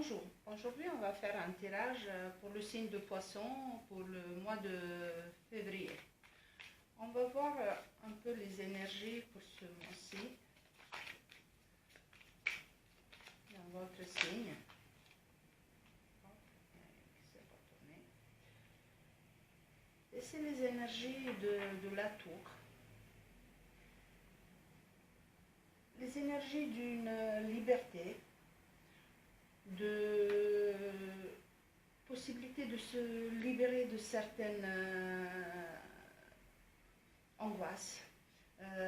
Bonjour, aujourd'hui on va faire un tirage pour le signe de Poisson pour le mois de février. On va voir un peu les énergies pour ce mois-ci dans votre signe. Et c'est les énergies de la tour. Les énergies d'une liberté, de possibilité de se libérer de certaines angoisses,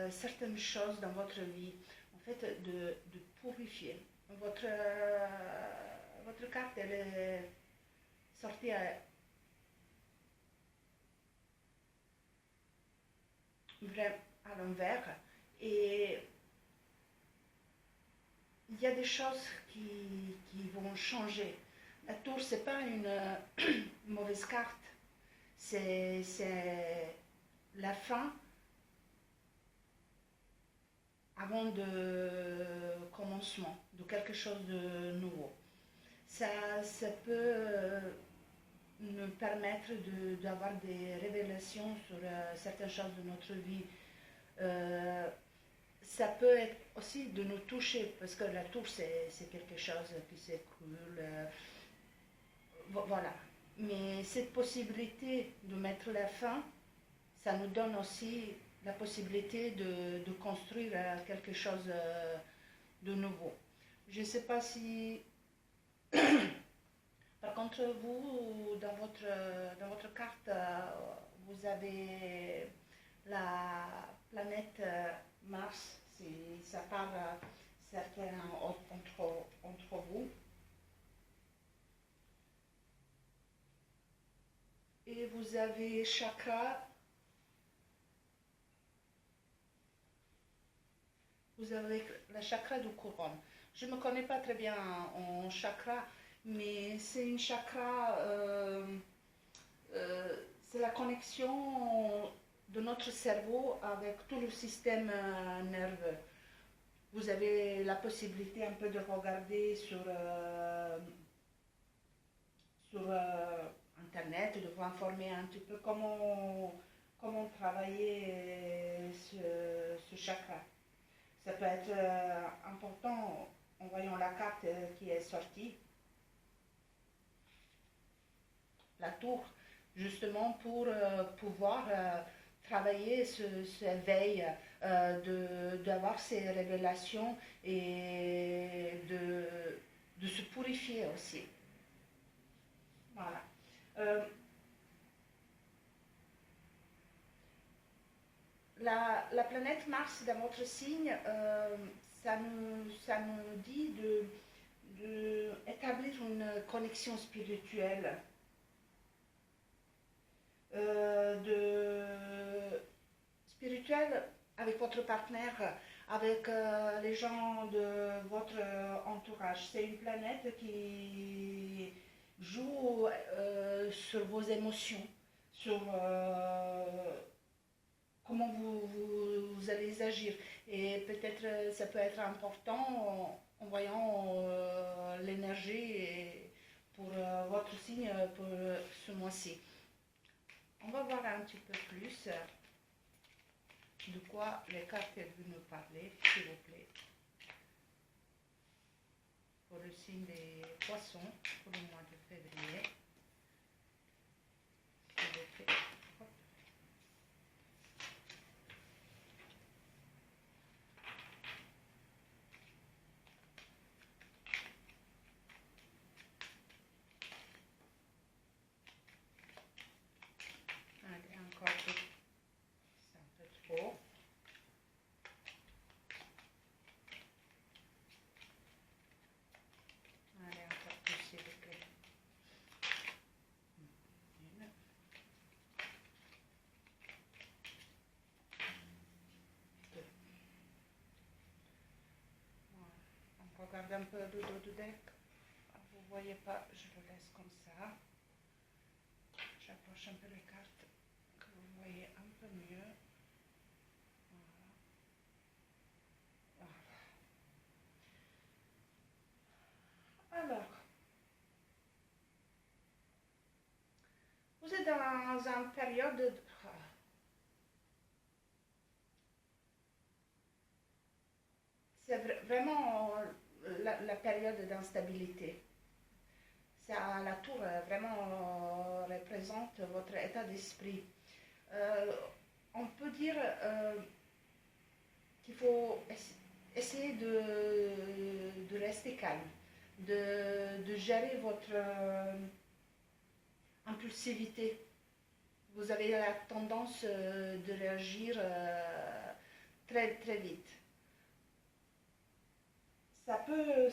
certaines choses dans votre vie, en fait de purifier. Votre carte, elle est sortie à l'envers et il y a des choses qui vont changer. La tour, c'est pas une mauvaise carte, c'est la fin avant de commencement, de quelque chose de nouveau. Ça peut nous permettre d'avoir des révélations sur certaines choses de notre vie. Ça peut être aussi de nous toucher, parce que la tour, c'est quelque chose qui s'écoule. Voilà. Mais cette possibilité de mettre la fin, ça nous donne aussi la possibilité de construire quelque chose de nouveau. Je ne sais pas si, par contre, vous, dans votre carte, vous avez la planète Mars, si ça parle certains entre vous. Et vous avez chakra. Vous avez la chakra du couronne. Je ne me connais pas très bien en chakra, mais c'est une chakra, c'est la connexion de notre cerveau avec tout le système nerveux. Vous avez la possibilité un peu de regarder sur Internet, de vous informer un petit peu comment travailler ce chakra. Ça peut être important en voyant la carte qui est sortie, la tour, justement pour pouvoir travailler ce éveil, d'avoir ces révélations et de se purifier aussi. Voilà. La planète Mars dans votre signe, ça nous dit d'établir une connexion spirituelle, spirituelle avec votre partenaire, avec les gens de votre entourage. C'est une planète qui joue sur vos émotions, sur comment vous allez agir. Et peut-être ça peut être important en voyant l'énergie pour votre signe pour ce mois-ci. On va voir un petit peu plus de quoi les cartes veulent nous parler, s'il vous plaît. Pour le signe des poissons, pour le mois de février. S'il vous plaît. Allez, encore peu. C'est un peu trop. Allez, encore plus, s'il vous plaît. Une. Deux. Voilà. On regarde un peu le dos du deck. Vous ne voyez pas, je le laisse comme ça. J'approche un peu les cartes, que vous voyez un peu mieux. Voilà. Alors, vous êtes dans une période c'est vraiment la période d'instabilité. Ça, la tour vraiment représente votre état d'esprit. Euh, on peut dire qu'il faut essayer de rester calme, de gérer votre impulsivité. Vous avez la tendance de réagir très, très vite. Ça peut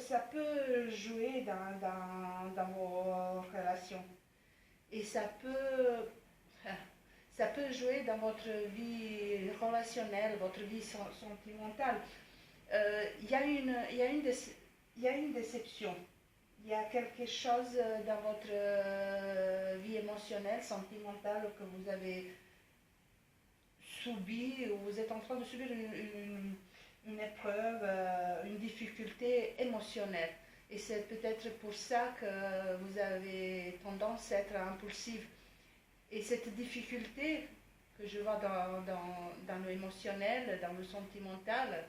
jouer dans vos relations et ça peut jouer dans votre vie relationnelle, votre vie sentimentale. Il y a une déception. Il y a quelque chose dans votre vie émotionnelle, sentimentale que vous avez subi, ou vous êtes en train de subir une épreuve, une difficulté émotionnelle. Et c'est peut-être pour ça que vous avez tendance à être impulsif. Et cette difficulté que je vois dans le émotionnel, dans le sentimental,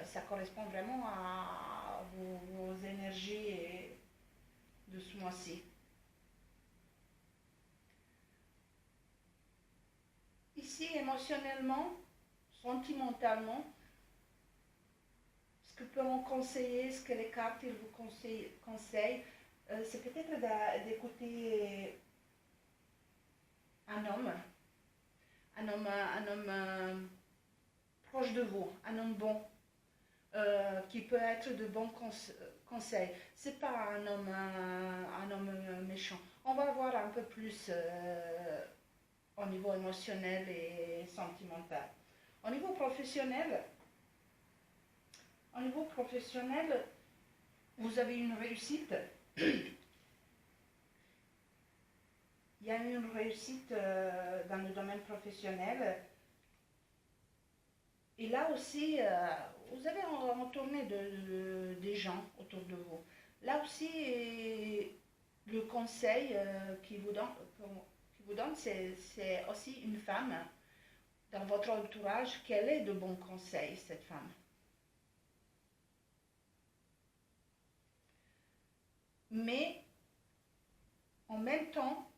ça correspond vraiment à vos énergies de ce mois-ci. Ici, émotionnellement, sentimentalement, ce que peut on conseiller, ce que les cartes ils vous conseillent, c'est peut-être d'écouter un homme, un homme proche de vous, un homme bon, qui peut être de bons conseils. C'est pas un homme méchant. On va voir un peu plus au niveau émotionnel et sentimental. Au niveau professionnel, vous avez une réussite. Il y a une réussite dans le domaine professionnel. Et là aussi, vous avez entouré des gens autour de vous. Là aussi, le conseil qu'il vous donne, c'est aussi une femme dans votre entourage. Quel est de bons conseils, cette femme? Mais en même temps,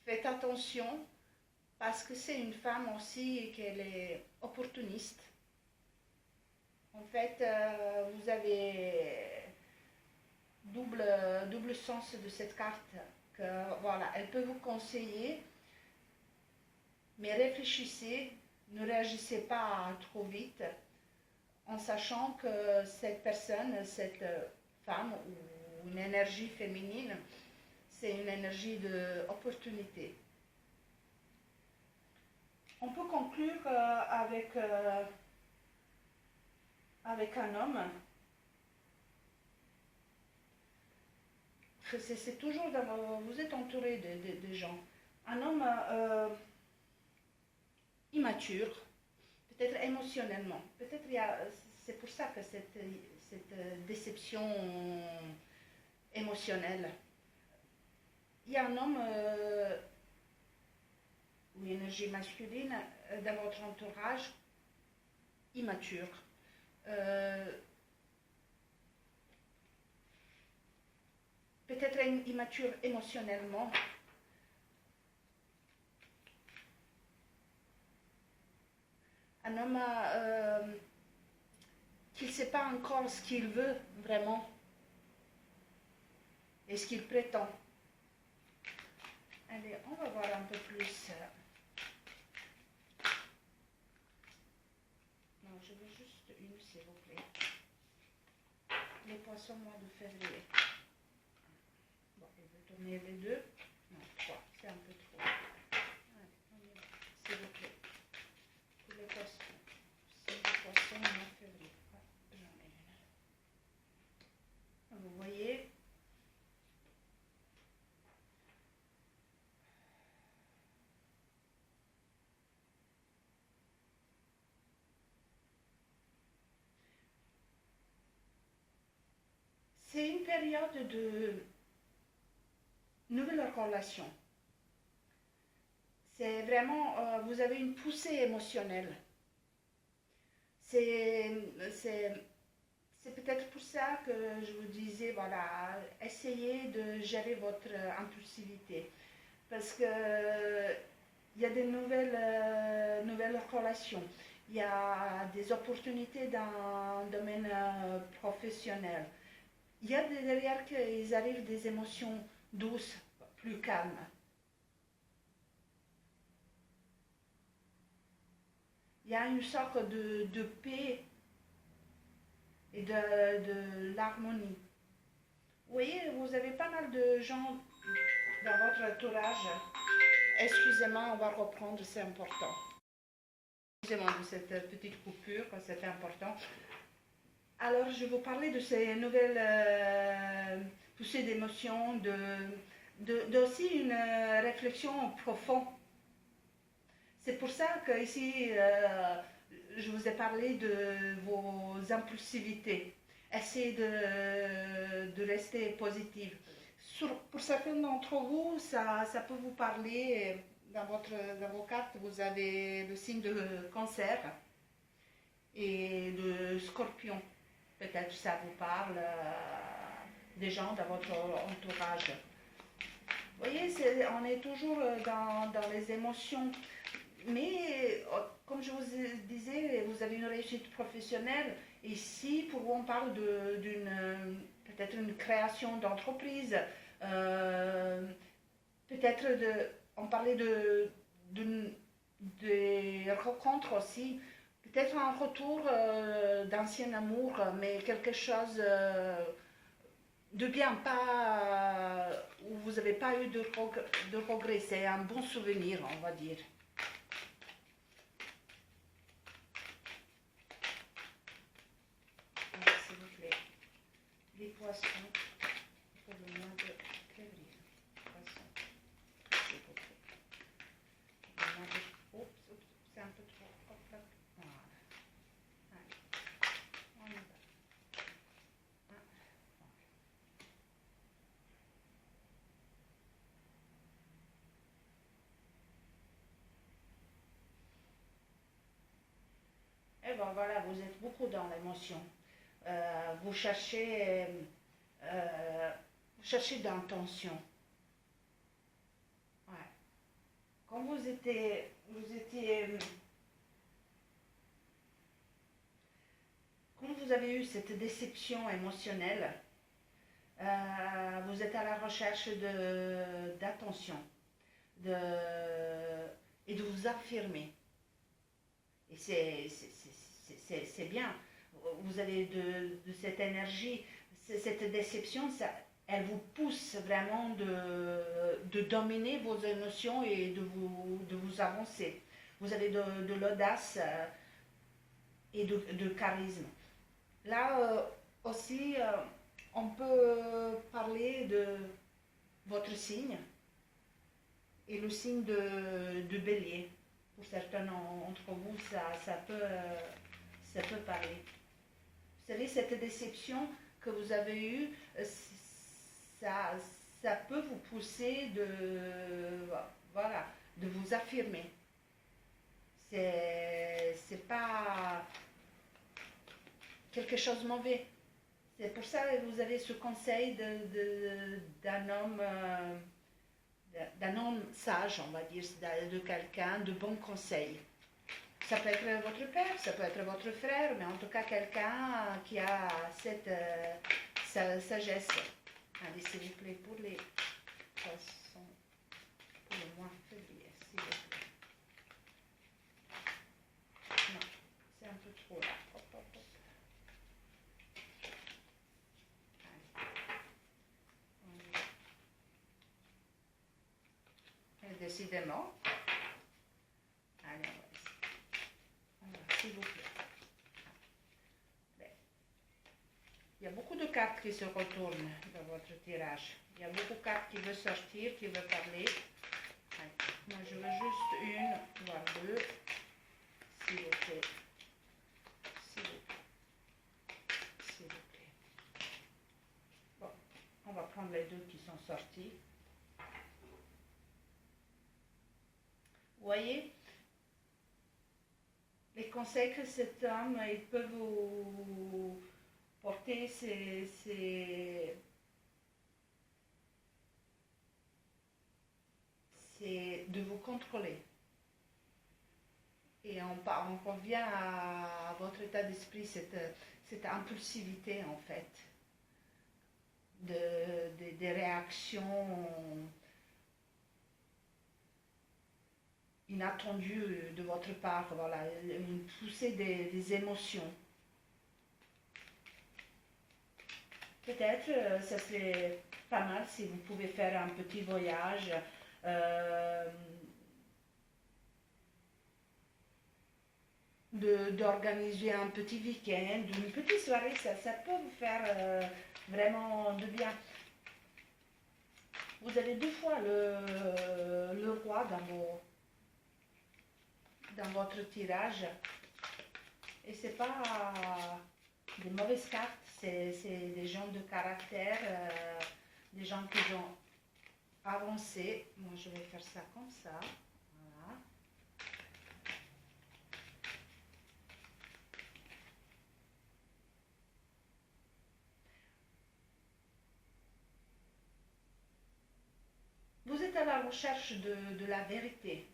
faites attention parce que c'est une femme aussi et qu'elle est opportuniste. En fait, vous avez double sens de cette carte. Que, voilà, elle peut vous conseiller, mais réfléchissez, ne réagissez pas trop vite, en sachant que cette personne, cette femme ou une énergie féminine, c'est une énergie d'opportunité. On peut conclure avec un homme. C'est toujours vous êtes entouré de gens. Un homme immature, peut-être émotionnellement. Peut-être c'est pour ça que cette déception émotionnelle. Il y a un homme ou une énergie masculine dans votre entourage immature. Peut-être immature émotionnellement. Un homme qui ne sait pas encore ce qu'il veut vraiment et ce qu'il prétend. Allez, on va voir un peu plus. Non, je veux juste une, s'il vous plaît. Les poissons, mois de février. Bon, je vais tourner les deux. Non, trois, c'est un peu trop. Allez, on y va, s'il vous plaît. Pour les poissons. C'est les poissons, mois de février. Ah, j'en ai une. Vous voyez, c'est une période nouvelle relation. C'est vraiment, vous avez une poussée émotionnelle. C'est, c'est, c'est peut-être pour ça que je vous disais, voilà, essayez de gérer votre impulsivité. Parce que il y a des nouvelles relations. Il y a des opportunités dans le domaine professionnel. Il y a derrière qu'ils arrivent des émotions douces, plus calmes. Il y a une sorte de paix et de l'harmonie. Vous voyez, vous avez pas mal de gens dans votre entourage. Excusez-moi, on va reprendre, c'est important. Excusez-moi de cette petite coupure, c'est important. Alors, je vais vous parler de ces nouvelles poussées d'émotions, d'aussi une réflexion profonde. C'est pour ça qu'ici, je vous ai parlé de vos impulsivités. Essayez de rester positive. Pour certains d'entre vous, ça peut vous parler. Dans vos cartes, vous avez le signe de cancer et de scorpion. Peut-être ça vous parle des gens dans votre entourage. Vous voyez, on est toujours dans les émotions. Mais comme je vous disais, vous avez une réussite professionnelle. Ici, pour vous, on parle d'une peut-être une création d'entreprise. Peut-être on parlait des rencontres aussi. Peut-être un retour d'ancien amour, mais quelque chose de bien, pas où vous n'avez pas eu de regret. C'est un bon souvenir, on va dire. S'il vous plaît. Les poissons pour le mois de février. Poissons, s'il vous plaît. Le mois de... Oups, c'est un peu trop. Hop, hop. Voilà. Allez, on y va. Et bon, voilà, vous êtes beaucoup dans l'émotion. Vous cherchez d'intention. Ouais. Quand quand vous avez eu cette déception émotionnelle, vous êtes à la recherche d'attention de, et de vous affirmer. Et c'est bien. Vous avez de cette énergie, cette déception, elle vous pousse vraiment de dominer vos émotions et de vous avancer. Vous avez de l'audace et de charisme. Là aussi, on peut parler de votre signe et le signe de bélier. Pour certains d'entre vous, ça peut parler. Vous savez, cette déception que vous avez eue, ça peut vous pousser voilà, de vous affirmer. C'est pas quelque chose de mauvais. C'est pour ça que vous avez ce conseil d'un homme sage, on va dire, de quelqu'un de bon conseil. Ça peut être votre père, ça peut être votre frère, mais en tout cas quelqu'un qui a cette sagesse. Allez, s'il vous plaît, pour les poissons, pour le mois de février, s'il vous plaît. Non, c'est un peu trop là. Hop, hop, hop. Allez. Et décidément. Allez, on va, s'il vous plaît. Il y a beaucoup de cartes qui se retournent dans votre tirage. Il y a beaucoup de cartes qui veulent sortir, qui veulent parler. Allez. Moi, je veux juste une, voire deux. S'il vous plaît. S'il vous plaît. S'il vous plaît. Bon, on va prendre les deux qui sont sortis. voyez, les conseils que cet homme il peut vous porter, c'est de vous contrôler. Et on revient à votre état d'esprit, cette impulsivité en fait, des réactions inattendues de votre part, voilà, une poussée des émotions. Peut-être ça serait pas mal si vous pouvez faire un petit voyage. euh, D'organiser un petit week-end, une petite soirée, ça peut vous faire vraiment de bien. Vous avez deux fois le roi dans votre tirage. Et c'est pas des mauvaises cartes, c'est des gens de caractère, des gens qui ont avancé. Moi, je vais faire ça comme ça. Voilà. Vous êtes à la recherche de la vérité.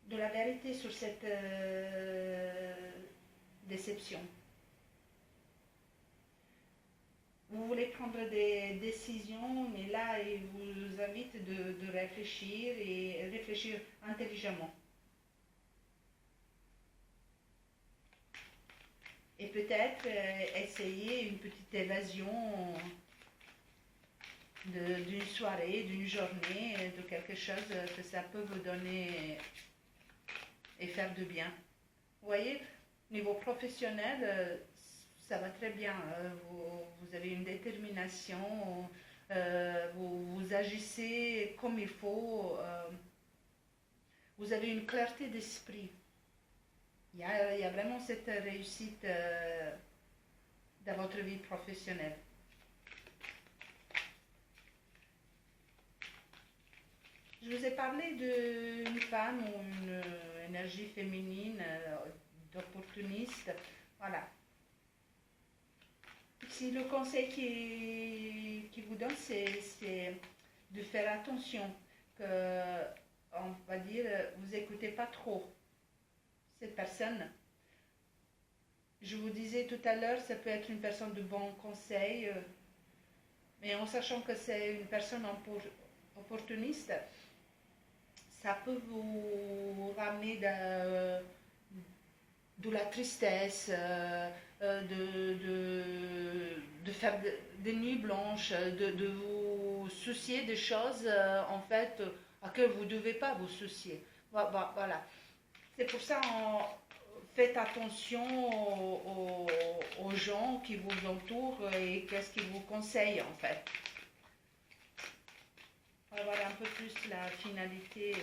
De la vérité sur cette déception. Vous voulez prendre des décisions, mais là, il vous invite de réfléchir et réfléchir intelligemment. Et peut-être essayer une petite évasion d'une soirée, d'une journée, de quelque chose que ça peut vous donner et faire du bien. Vous voyez, niveau professionnel, ça va très bien. Vous avez une détermination, vous agissez comme il faut, vous avez une clarté d'esprit. Il y a vraiment cette réussite dans votre vie professionnelle. Je vous ai parlé d'une femme ou une énergie féminine, d'opportuniste. Voilà. Si le conseil qui vous donne, c'est de faire attention, que, on va dire, vous écoutez pas trop cette personne. Je vous disais tout à l'heure, ça peut être une personne de bon conseil, mais en sachant que c'est une personne opportuniste, ça peut vous ramener de la tristesse, de faire des nuits blanches, de vous soucier des choses en fait à que vous ne devez pas vous soucier. Voilà. C'est pour ça faites attention aux gens qui vous entourent et qu'est-ce qu'ils vous conseillent en fait. On va voir un peu plus la finalité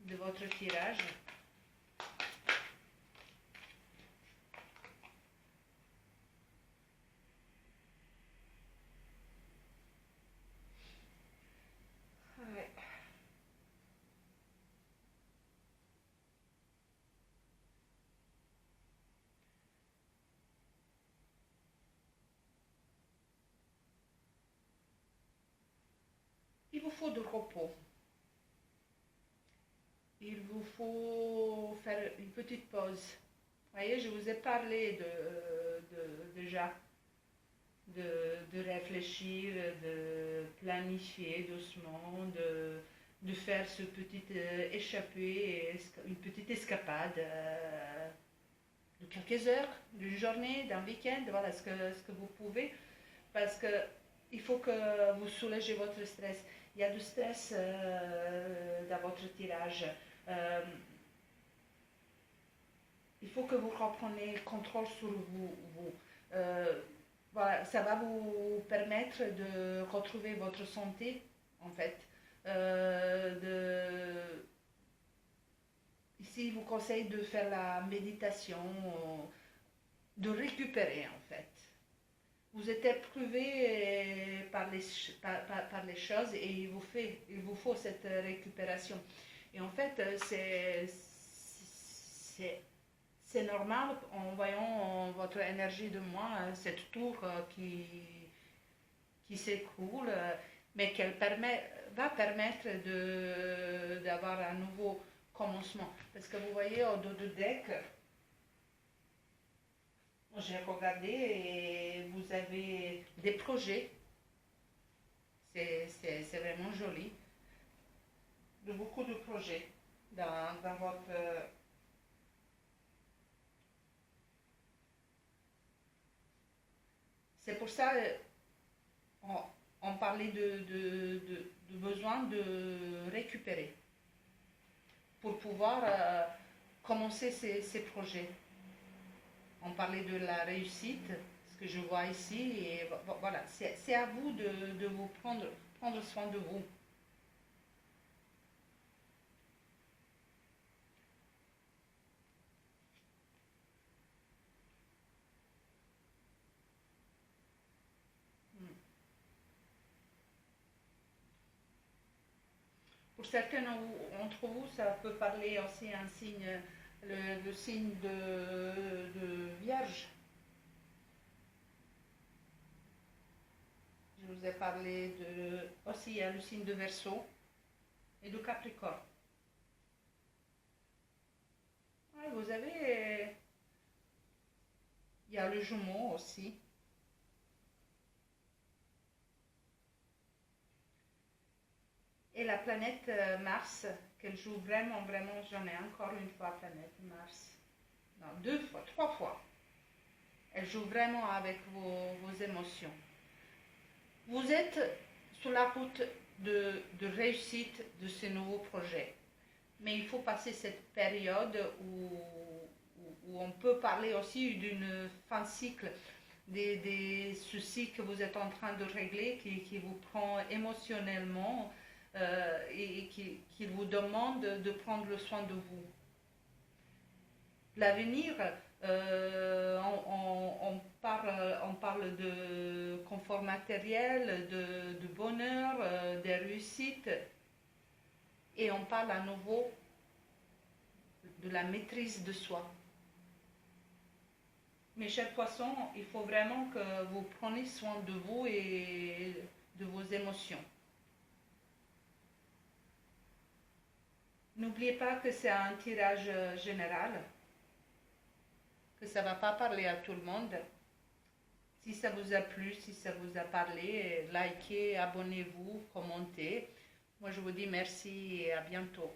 de votre tirage. Ouais. Il vous faut du repos. Il vous faut faire une petite pause. Vous voyez, je vous ai parlé déjà de réfléchir, de planifier doucement, de faire ce petit échappée, une petite escapade de quelques heures, d'une journée, d'un week-end, voilà ce que vous pouvez, parce que il faut que vous soulagez votre stress. Il y a du stress dans votre tirage. Euh, il faut que vous repreniez le contrôle sur vous. Voilà, ça va vous permettre de retrouver votre santé, en fait. Ici, il vous conseille de faire la méditation, de récupérer, en fait. vous êtes éprouvé par les choses et il vous faut cette récupération. Et en fait, c'est normal en voyant votre énergie de moi, cette tour qui s'écroule, mais va permettre d'avoir un nouveau commencement. Parce que vous voyez au dos du deck, j'ai regardé et vous avez des projets. C'est vraiment joli. De beaucoup de projets dans votre... C'est pour ça on parlait de besoin de récupérer pour pouvoir commencer ces projets. On parlait de la réussite, ce que je vois ici, et voilà, c'est à vous de vous prendre soin de vous. Pour certains d'entre vous, ça peut parler aussi un signe, le signe de Vierge. Je vous ai parlé aussi il y a le signe de Verseau et de Capricorne. Ah, vous avez, il y a le Jumeau aussi. Et la planète Mars, qu'elle joue vraiment, vraiment, j'en ai encore une fois, planète Mars. Non, 2 fois, 3 fois. Elle joue vraiment avec vos émotions. Vous êtes sur la route de réussite de ce nouveau projet. Mais il faut passer cette période où on peut parler aussi d'une fin de cycle, des soucis que vous êtes en train de régler, qui vous prend émotionnellement et qui vous demande de prendre le soin de vous. L'avenir, on parle de confort matériel, de bonheur, de réussite, et on parle à nouveau de la maîtrise de soi. Mes chers poissons, il faut vraiment que vous preniez soin de vous et de vos émotions. N'oubliez pas que c'est un tirage général, que ça ne va pas parler à tout le monde. Si ça vous a plu, si ça vous a parlé, likez, abonnez-vous, commentez. Moi, je vous dis merci et à bientôt.